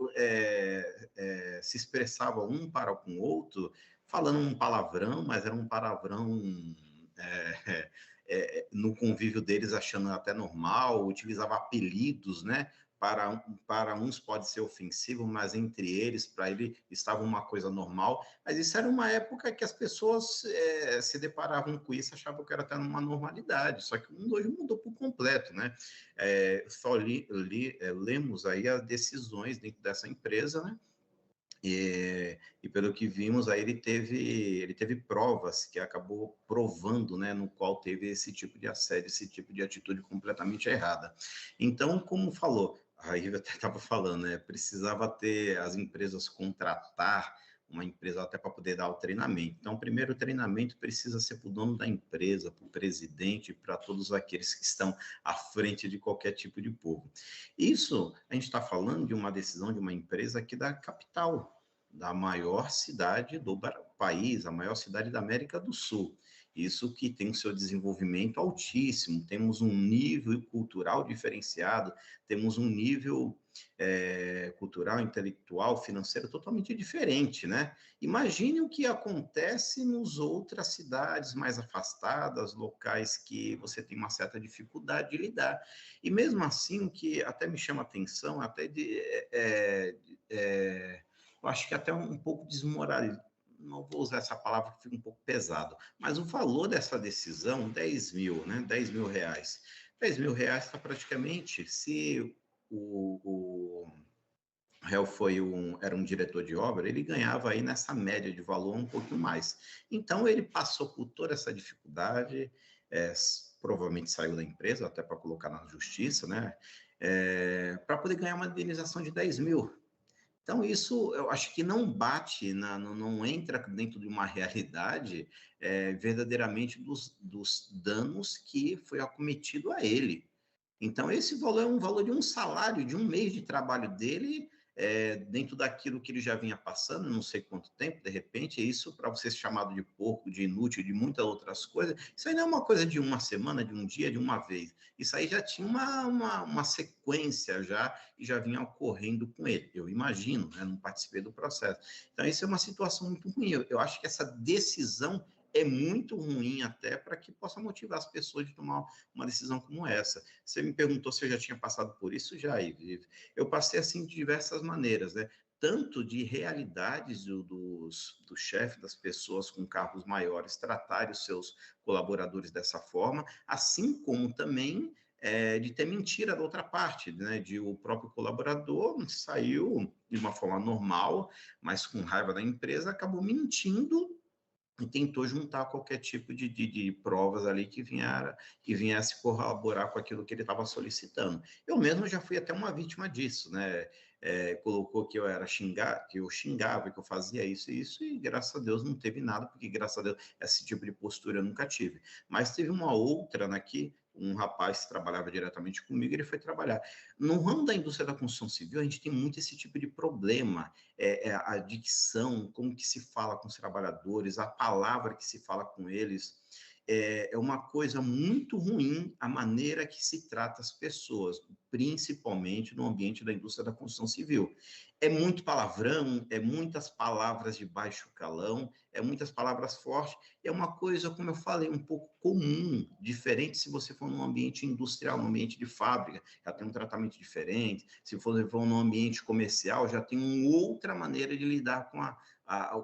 se expressava um para com o outro, falando um palavrão, mas era um palavrão... no convívio deles achando até normal, utilizava apelidos, né? Para uns pode ser ofensivo, mas entre eles, para ele, estava uma coisa normal. Mas isso era uma época que as pessoas se deparavam com isso, achavam que era até uma normalidade. Só que o mundo hoje mudou por completo, né? Só lemos aí as decisões dentro dessa empresa, né? E pelo que vimos, aí ele teve provas que acabou provando, né, no qual teve esse tipo de assédio, esse tipo de atitude completamente errada. Então, como falou, a Iva até estava falando, né, precisava ter as empresas contratar uma empresa até para poder dar o treinamento. Então, o primeiro treinamento precisa ser para o dono da empresa, para o presidente, para todos aqueles que estão à frente de qualquer tipo de povo. Isso, a gente está falando de uma decisão de uma empresa aqui da capital, da maior cidade do país, a maior cidade da América do Sul. Isso que tem o seu desenvolvimento altíssimo, temos um nível cultural diferenciado, temos um nível cultural, intelectual, financeiro totalmente diferente, né? Imagine o que acontece nas outras cidades mais afastadas, locais que você tem uma certa dificuldade de lidar. E mesmo assim, o que até me chama atenção, eu acho que até um pouco desmoralizado, não vou usar essa palavra que fica um pouco pesado, mas o valor dessa decisão, 10 mil, né? 10 mil reais. 10 mil reais está praticamente, se o réu era um diretor de obra, ele ganhava aí nessa média de valor um pouquinho mais. Então, ele passou por toda essa dificuldade, provavelmente saiu da empresa, até para colocar na justiça, né? Para poder ganhar uma indenização de 10 mil. Então, isso eu acho que não bate, não entra dentro de uma realidade verdadeiramente dos danos que foi acometido a ele. Então, esse valor é um valor de um salário, de um mês de trabalho dele, dentro daquilo que ele já vinha passando, não sei quanto tempo, de repente, isso para você ser chamado de porco, de inútil, de muitas outras coisas, isso aí não é uma coisa de uma semana, de um dia, de uma vez. Isso aí já tinha uma sequência já, e já vinha ocorrendo com ele, eu imagino, né? Não participei do processo. Então, isso é uma situação muito ruim. Eu acho que essa decisão é muito ruim até para que possa motivar as pessoas de tomar uma decisão como essa. Você me perguntou se eu já tinha passado por isso, já, Ive. Eu passei assim de diversas maneiras, né? Tanto de realidades do chefe, das pessoas com cargos maiores, tratarem os seus colaboradores dessa forma, assim como também de ter mentira da outra parte, né? De o próprio colaborador saiu de uma forma normal, mas com raiva da empresa, acabou mentindo e tentou juntar qualquer tipo de provas ali que viesse corroborar com aquilo que ele estava solicitando. Eu mesmo já fui até uma vítima disso, né? Colocou que que eu xingava, que eu fazia isso e isso, e graças a Deus não teve nada, porque graças a Deus esse tipo de postura eu nunca tive. Mas teve uma outra, né, que um rapaz que trabalhava diretamente comigo, ele foi trabalhar. No ramo da indústria da construção civil, a gente tem muito esse tipo de problema, a dicção, como que se fala com os trabalhadores, a palavra que se fala com eles, é uma coisa muito ruim a maneira que se trata as pessoas, principalmente no ambiente da indústria da construção civil. É muito palavrão, é muitas palavras de baixo calão, é muitas palavras fortes, é uma coisa, como eu falei, um pouco comum, diferente se você for num ambiente industrial, num ambiente de fábrica, já tem um tratamento diferente, se for num ambiente comercial, já tem uma outra maneira de lidar com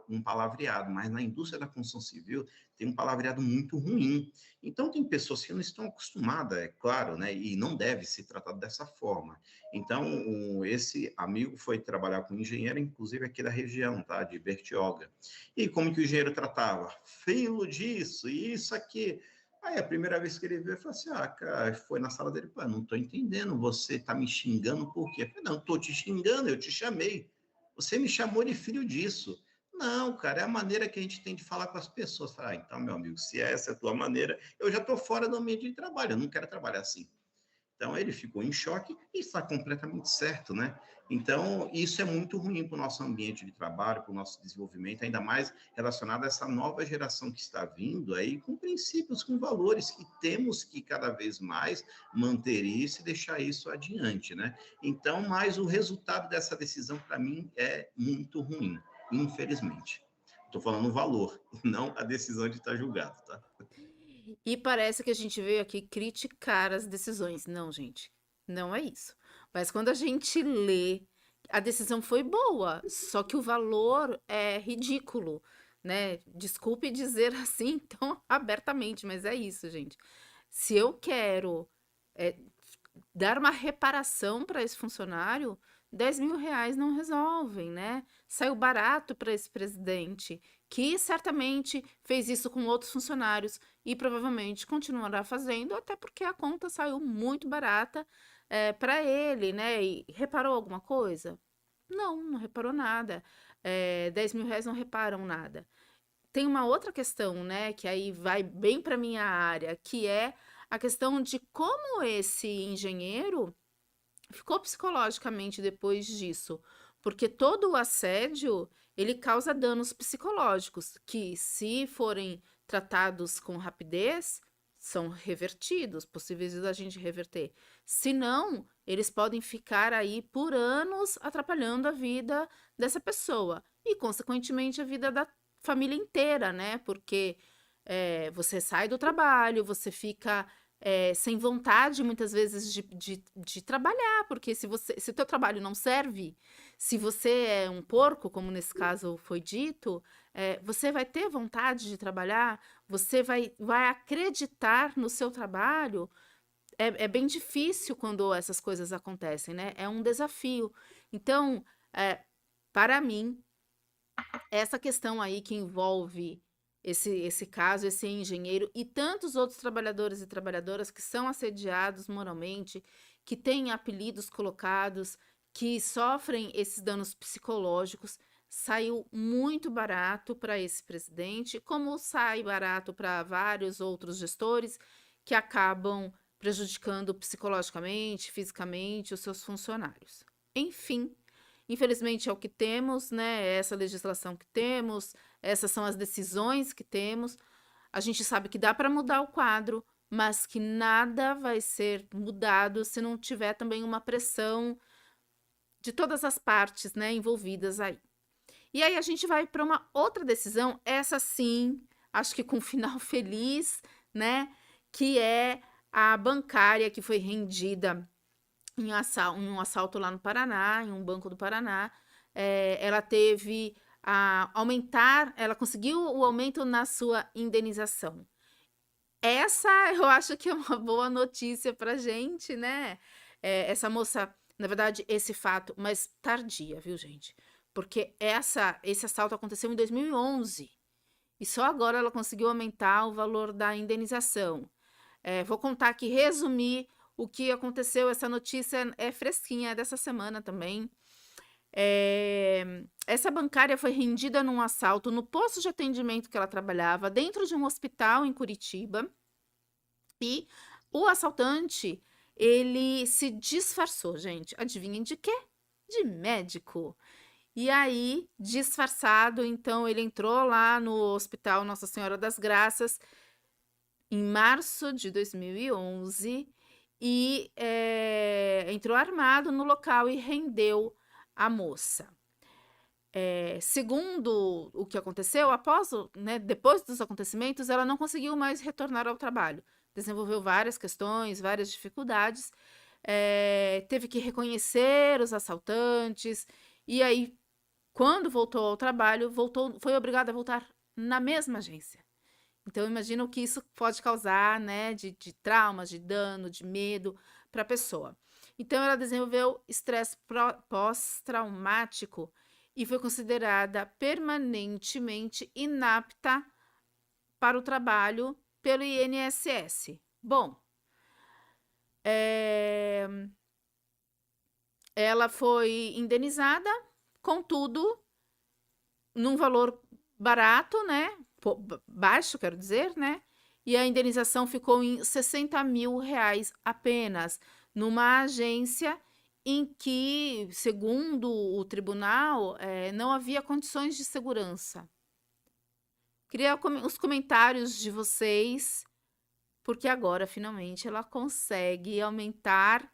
um palavreado, mas na indústria da construção civil tem um palavreado muito ruim. Então, tem pessoas que não estão acostumadas, é claro, né, e não deve ser tratado dessa forma. Então, esse amigo foi trabalhar com engenheiro, inclusive aqui da região, tá, de Bertioga. E como que o engenheiro tratava? Filo disso, isso aqui. Aí, a primeira vez que ele veio, eu falei assim, cara, foi na sala dele, não estou entendendo, você está me xingando por quê? Eu falei, não, estou te xingando, eu te chamei. Você me chamou de filho disso. Não, cara, é a maneira que a gente tem de falar com as pessoas. Falar, então, meu amigo, se essa é a tua maneira, eu já estou fora do ambiente de trabalho, eu não quero trabalhar assim. Então, ele ficou em choque e está completamente certo, né? Então, isso é muito ruim para o nosso ambiente de trabalho, para o nosso desenvolvimento, ainda mais relacionado a essa nova geração que está vindo aí, com princípios, com valores, que temos que cada vez mais manter isso e deixar isso adiante, né? Então, mas o resultado dessa decisão, para mim, é muito ruim, infelizmente. Estou falando o valor, não a decisão de estar julgado, tá? E parece que a gente veio aqui criticar as decisões. Não, gente, não é isso. Mas quando a gente lê, a decisão foi boa, só que o valor é ridículo, né? Desculpe dizer assim tão abertamente, mas é isso, gente. Se eu quero dar uma reparação para esse funcionário, 10 mil reais não resolvem, né? Saiu barato para esse presidente, que certamente fez isso com outros funcionários e provavelmente continuará fazendo, até porque a conta saiu muito barata para ele, né? E reparou alguma coisa? Não reparou nada. 10 mil reais não reparam nada. Tem uma outra questão, né? Que aí vai bem para minha área, que é a questão de como esse engenheiro ficou psicologicamente depois disso, porque todo o assédio, ele causa danos psicológicos, que se forem tratados com rapidez, são revertidos, possíveis da gente reverter. Se não, eles podem ficar aí por anos atrapalhando a vida dessa pessoa e, consequentemente, a vida da família inteira, né? Porque você sai do trabalho, você fica sem vontade, muitas vezes, de trabalhar, porque se o teu trabalho não serve, se você é um porco, como nesse caso foi dito, você vai ter vontade de trabalhar, você vai acreditar no seu trabalho. É bem difícil quando essas coisas acontecem, né? É um desafio. Então, para mim, essa questão aí que envolve esse caso, esse engenheiro e tantos outros trabalhadores e trabalhadoras que são assediados moralmente, que têm apelidos colocados, que sofrem esses danos psicológicos, saiu muito barato para esse presidente, como sai barato para vários outros gestores que acabam prejudicando psicologicamente, fisicamente os seus funcionários. Enfim, infelizmente é o que temos, né? É essa legislação que temos, essas são as decisões que temos. A gente sabe que dá para mudar o quadro, mas que nada vai ser mudado se não tiver também uma pressão de todas as partes, né, envolvidas aí. E aí a gente vai para uma outra decisão, essa sim, acho que com final feliz, né, que é a bancária que foi rendida em um assalto lá no Paraná, em um banco do Paraná. Ela teve ela conseguiu o aumento na sua indenização. Essa eu acho que é uma boa notícia para gente, né? Essa moça, na verdade, esse fato, mas tardia, viu, gente? Porque esse assalto aconteceu em 2011 e só agora ela conseguiu aumentar o valor da indenização. Vou contar aqui, resumir o que aconteceu. Essa notícia é fresquinha, é dessa semana também. Essa bancária foi rendida num assalto no posto de atendimento que ela trabalhava, dentro de um hospital em Curitiba. E o assaltante, ele se disfarçou, gente. Adivinhem de quê? De médico. E aí, disfarçado, então, ele entrou lá no Hospital Nossa Senhora das Graças em março de 2011 e entrou armado no local e rendeu a moça. Segundo o que aconteceu, depois dos acontecimentos, ela não conseguiu mais retornar ao trabalho. Desenvolveu várias questões, várias dificuldades, teve que reconhecer os assaltantes, e aí, quando voltou ao trabalho, foi obrigada a voltar na mesma agência. Então, imagina o que isso pode causar, né, de traumas, de dano, de medo para a pessoa. Então, ela desenvolveu estresse pós-traumático e foi considerada permanentemente inapta para o trabalho pelo INSS. Bom, ela foi indenizada, contudo, num valor barato, né? Baixo, quero dizer, né? E a indenização ficou em R$60 mil apenas, numa agência em que, segundo o tribunal, não havia condições de segurança. Queria os comentários de vocês, porque agora, finalmente, ela consegue aumentar,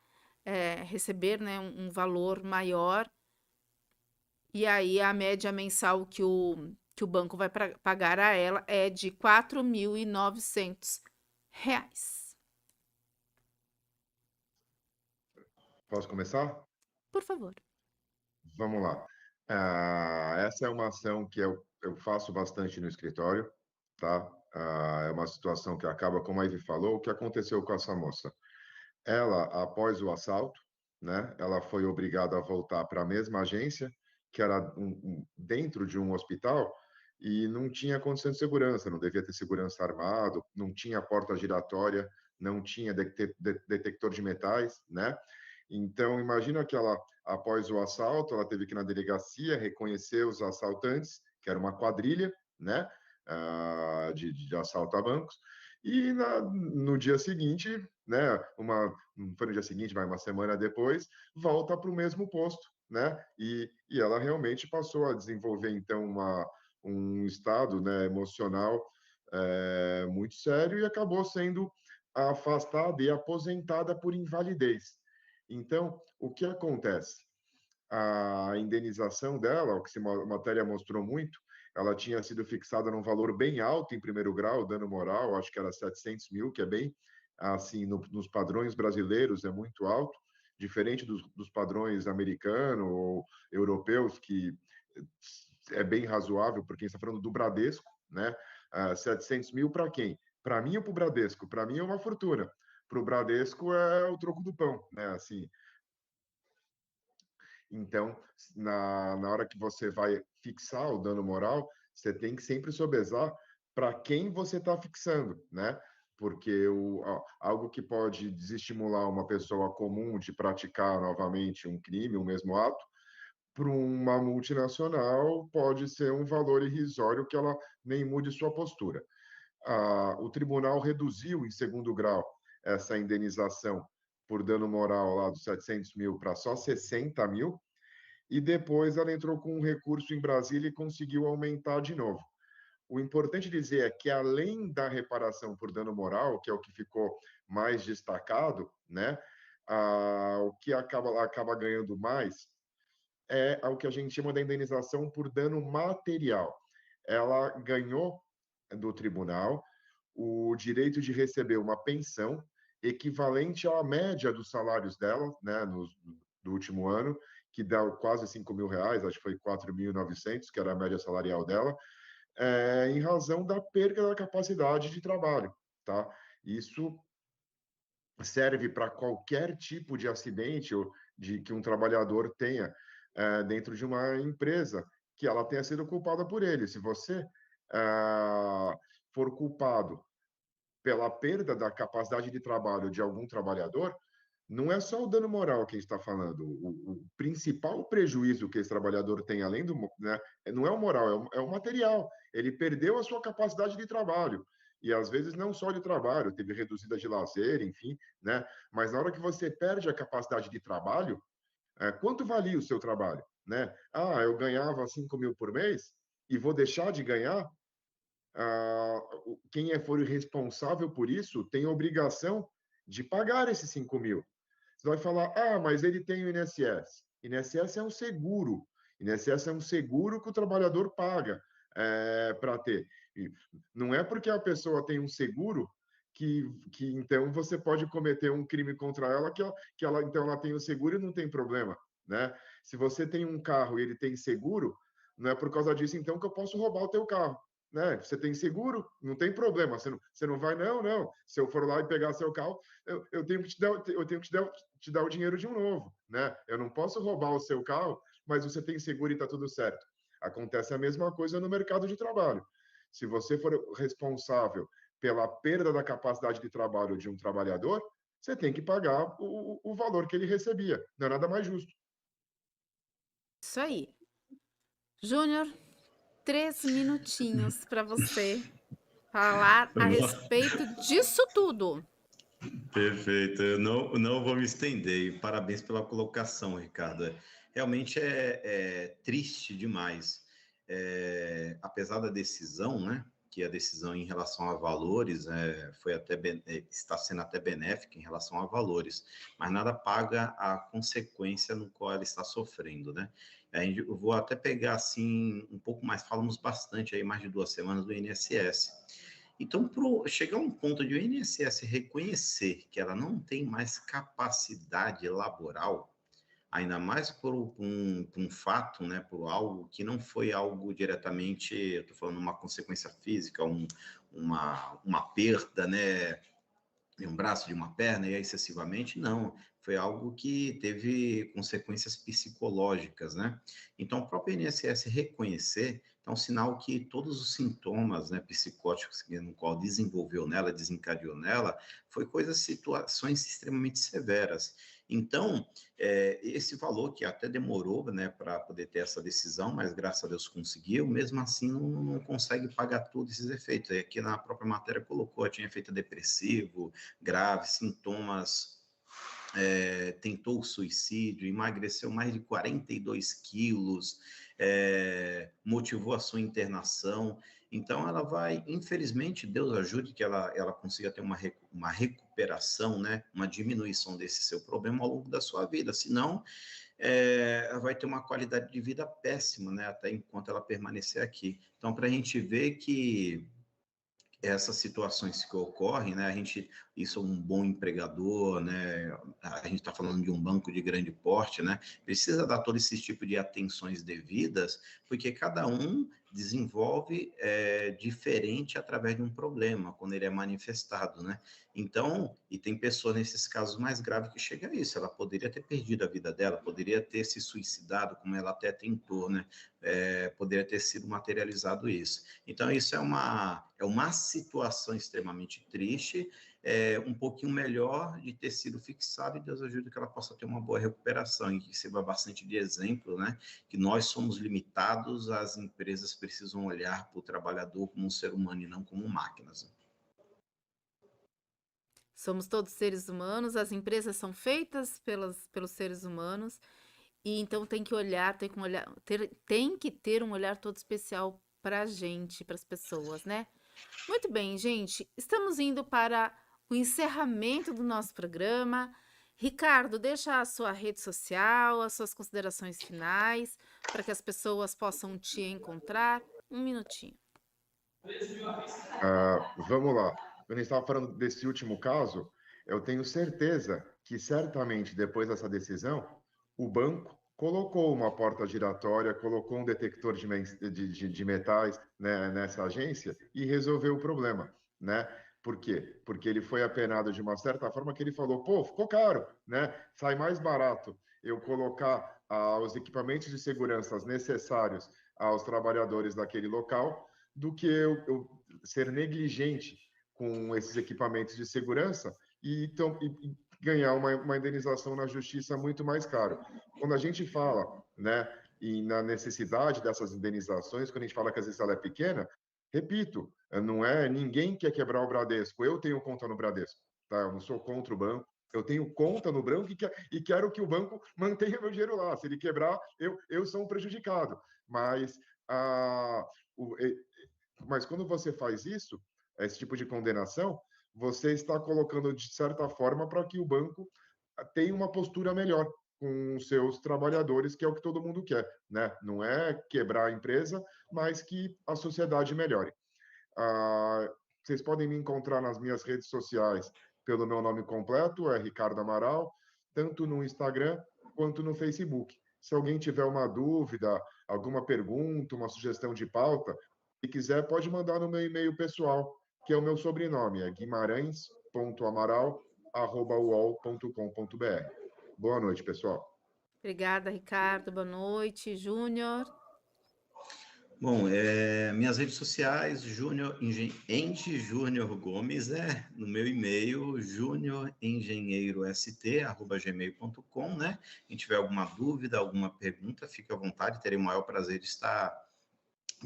receber, né, um valor maior, e aí a média mensal que o banco vai pagar a ela é de R$4.900. Posso começar? Por favor. Vamos lá. Essa é uma ação que eu faço bastante no escritório, tá? É uma situação que acaba, como a Ivy falou, o que aconteceu com essa moça. Ela, após o assalto, né, ela foi obrigada a voltar para a mesma agência, que era dentro de um hospital, e não tinha condição de segurança, não devia ter segurança armado, não tinha porta giratória, não tinha detector de metais, né? Então, imagina que ela, após o assalto, ela teve que ir na delegacia reconhecer os assaltantes, que era uma quadrilha, né, de assalto a bancos, e no dia seguinte, né, não foi no dia seguinte, mas uma semana depois, volta para o mesmo posto, né, e ela realmente passou a desenvolver, então, um estado, né, emocional muito sério e acabou sendo afastada e aposentada por invalidez. Então, o que acontece? A indenização dela, o que a matéria mostrou muito, ela tinha sido fixada num valor bem alto em primeiro grau, dano moral, acho que era 700 mil, que é bem, assim, nos padrões brasileiros é muito alto, diferente dos padrões americanos ou europeus, que é bem razoável, porque a gente está falando do Bradesco, né? 700 mil para quem? Para mim ou para o Bradesco? Para mim é uma fortuna. Para o Bradesco é o troco do pão, né? Assim, então, na hora que você vai fixar o dano moral, você tem que sempre sopesar para quem você está fixando, né? Porque algo que pode desestimular uma pessoa comum de praticar novamente um crime, o mesmo ato, para uma multinacional pode ser um valor irrisório que ela nem mude sua postura. O tribunal reduziu em segundo grau essa indenização por dano moral lá dos 700 mil para só 60 mil, e depois ela entrou com um recurso em Brasília e conseguiu aumentar de novo. O importante dizer é que, além da reparação por dano moral, que é o que ficou mais destacado, né, o que acaba ganhando mais é o que a gente chama da indenização por dano material. Ela ganhou do tribunal o direito de receber uma pensão equivalente à média dos salários dela, né, do último ano, que dá quase 5 mil reais, acho que foi 4.900, que era a média salarial dela, em razão da perda da capacidade de trabalho, tá? Isso serve para qualquer tipo de acidente ou de que um trabalhador tenha dentro de uma empresa, que ela tenha sido culpada por ele. Se você for culpado pela perda da capacidade de trabalho de algum trabalhador, não é só o dano moral que a gente está falando. O principal prejuízo que esse trabalhador tem, além do, né, não é o moral, é o material. Ele perdeu a sua capacidade de trabalho. E às vezes não só de trabalho, teve reduzida de lazer, enfim, né? Mas na hora que você perde a capacidade de trabalho, quanto valia o seu trabalho, né? Eu ganhava 5 mil por mês e vou deixar de ganhar? Quem for responsável por isso tem a obrigação de pagar esses 5 mil. Você vai falar, mas ele tem o INSS. INSS é um seguro. INSS é um seguro que o trabalhador paga para ter. E não é porque a pessoa tem um seguro que então você pode cometer um crime contra ela que ela então ela tem o seguro e não tem problema, né? Se você tem um carro e ele tem seguro, não é por causa disso então que eu posso roubar o teu carro, né? Você tem seguro, não tem problema. Você não vai, não. Se eu for lá e pegar seu carro, eu tenho que te dar o dinheiro de um novo, né? Eu não posso roubar o seu carro, mas você tem seguro e está tudo certo. Acontece a mesma coisa no mercado de trabalho. Se você for responsável pela perda da capacidade de trabalho de um trabalhador, você tem que pagar o valor que ele recebia. Não é nada mais justo. Isso aí. Júnior, 3 minutinhos para você falar a respeito disso tudo. Perfeito, eu não vou me estender. E parabéns pela colocação, Ricardo. Realmente é triste demais. Apesar da decisão, né, que a decisão em relação a valores está sendo até benéfica em relação a valores, mas nada paga a consequência no qual ela está sofrendo, né? Eu vou até pegar assim um pouco mais, falamos bastante aí, mais de 2 semanas do INSS. Então, chegar a um ponto de o INSS reconhecer que ela não tem mais capacidade laboral, ainda mais por um fato, né, por algo que não foi algo diretamente, eu estou falando uma consequência física, uma perda, né, de um braço, de uma perna e aí excessivamente, não. Foi algo que teve consequências psicológicas, né? Então, o próprio INSS reconhecer é um sinal que todos os sintomas, né, psicóticos no qual desenvolveu nela, desencadeou nela, foi situações extremamente severas. Então, esse valor que até demorou, né, para poder ter essa decisão, mas graças a Deus conseguiu, mesmo assim não consegue pagar todos esses efeitos. E aqui na própria matéria colocou, tinha efeito depressivo, grave, sintomas tentou o suicídio, emagreceu mais de 42 quilos, motivou a sua internação. Então, ela vai, infelizmente, Deus ajude que ela consiga ter uma recuperação, né? Uma diminuição desse seu problema ao longo da sua vida. Senão, ela vai ter uma qualidade de vida péssima, né? Até enquanto ela permanecer aqui. Então, para a gente ver que essas situações que ocorrem, né? Isso é um bom empregador, né? A gente está falando de um banco de grande porte, né? Precisa dar todo esse tipo de atenções devidas, porque cada um desenvolve diferente através de um problema, quando ele é manifestado, né? Então, e tem pessoas nesses casos mais graves que chega a isso, ela poderia ter perdido a vida dela, poderia ter se suicidado, como ela até tentou, né? Poderia ter sido materializado isso. Então, isso é uma situação extremamente triste, um pouquinho melhor de ter sido fixado, e Deus ajude que ela possa ter uma boa recuperação, e que sirva bastante de exemplo, né? Que nós somos limitados, as empresas precisam olhar para o trabalhador como um ser humano e não como máquinas. Somos todos seres humanos, as empresas são feitas pelos seres humanos, e então tem que ter um olhar todo especial para a gente, para as pessoas, né? Muito bem, gente, estamos indo para o encerramento do nosso programa. Ricardo, deixa a sua rede social, as suas considerações finais, para que as pessoas possam te encontrar. Um minutinho. Vamos lá. Quando a gente estava falando desse último caso, eu tenho certeza que certamente depois dessa decisão, o banco colocou uma porta giratória, colocou um detector de metais, né, nessa agência e resolveu o problema, né? Por quê? Porque ele foi apenado de uma certa forma que ele falou, pô, ficou caro, né? Sai mais barato eu colocar os equipamentos de segurança necessários aos trabalhadores daquele local do que eu ser negligente com esses equipamentos de segurança e ganhar uma indenização na justiça muito mais caro. Quando a gente fala, né, e na necessidade dessas indenizações, quando a gente fala que às vezes ela é pequena, repito, não é ninguém quer quebrar o Bradesco. Eu tenho conta no Bradesco, tá? Eu não sou contra o banco. Eu tenho conta no banco e quero que o banco mantenha meu dinheiro lá. Se ele quebrar, eu sou um prejudicado. Mas quando você faz isso, esse tipo de condenação, você está colocando de certa forma para que o banco tenha uma postura melhor com os seus trabalhadores, que é o que todo mundo quer, né? Não é quebrar a empresa, mas que a sociedade melhore. Vocês podem me encontrar nas minhas redes sociais pelo meu nome completo, é Ricardo Amaral, tanto no Instagram quanto no Facebook. Se alguém tiver uma dúvida, alguma pergunta, uma sugestão de pauta, se quiser, pode mandar no meu e-mail pessoal, que é o meu sobrenome, é guimarães.amaral@uol.com.br. Boa noite, pessoal. Obrigada, Ricardo. Boa noite. Júnior. Bom, minhas redes sociais, Enge Júnior Gomes, no meu e-mail, juniorengenheirost@gmail.com, né? Quem tiver alguma dúvida, alguma pergunta, fique à vontade, terei o maior prazer de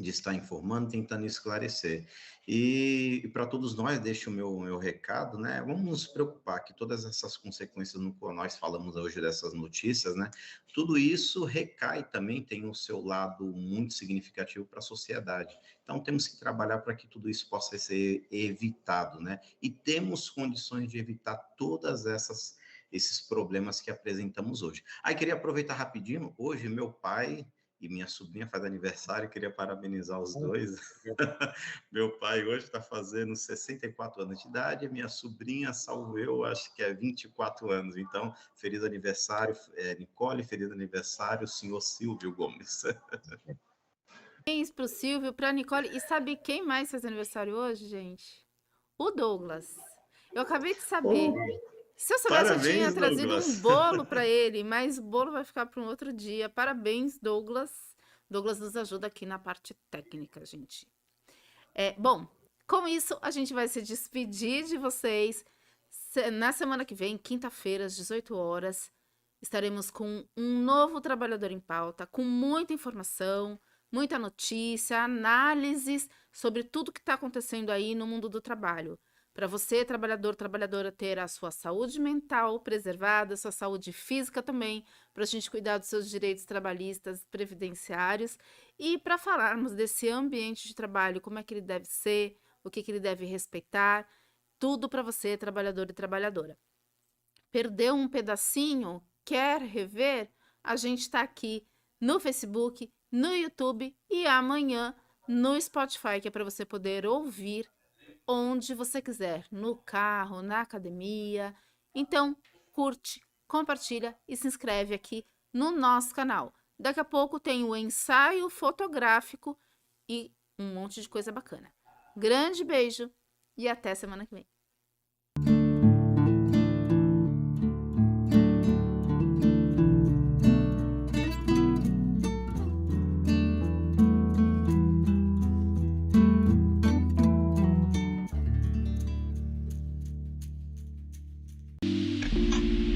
estar informando, tentando esclarecer. E para todos nós, deixo o meu recado, né? Vamos nos preocupar que todas essas consequências no qual nós falamos hoje dessas notícias, né? Tudo isso recai também, tem o seu lado muito significativo para a sociedade. Então, temos que trabalhar para que tudo isso possa ser evitado, né? E temos condições de evitar todas esses problemas que apresentamos hoje. Aí, queria aproveitar rapidinho, hoje meu pai e minha sobrinha faz aniversário, queria parabenizar os dois. Meu pai hoje está fazendo 64 anos de idade, minha sobrinha, salvo eu, acho que é 24 anos. Então, feliz aniversário, Nicole, feliz aniversário, senhor Silvio Gomes. Parabéns para o Silvio, para a Nicole. E sabe quem mais faz aniversário hoje, gente? O Douglas. Eu acabei de saber. Se eu soubesse, eu tinha trazido um bolo para ele, mas o bolo vai ficar para um outro dia. Parabéns, Douglas. Douglas nos ajuda aqui na parte técnica, gente. Bom, com isso, a gente vai se despedir de vocês. Na semana que vem, quinta-feira, às 18 horas, estaremos com um novo Trabalhador em Pauta, com muita informação, muita notícia, análises sobre tudo que está acontecendo aí no mundo do trabalho. Para você, trabalhador, trabalhadora, ter a sua saúde mental preservada, sua saúde física também, para a gente cuidar dos seus direitos trabalhistas, previdenciários, e para falarmos desse ambiente de trabalho, como é que ele deve ser, o que ele deve respeitar, tudo para você, trabalhador e trabalhadora. Perdeu um pedacinho? Quer rever? A gente está aqui no Facebook, no YouTube e amanhã no Spotify, que é para você poder ouvir onde você quiser, no carro, na academia. Então, curte, compartilha e se inscreve aqui no nosso canal. Daqui a pouco tem o ensaio fotográfico e um monte de coisa bacana. Grande beijo e até semana que vem.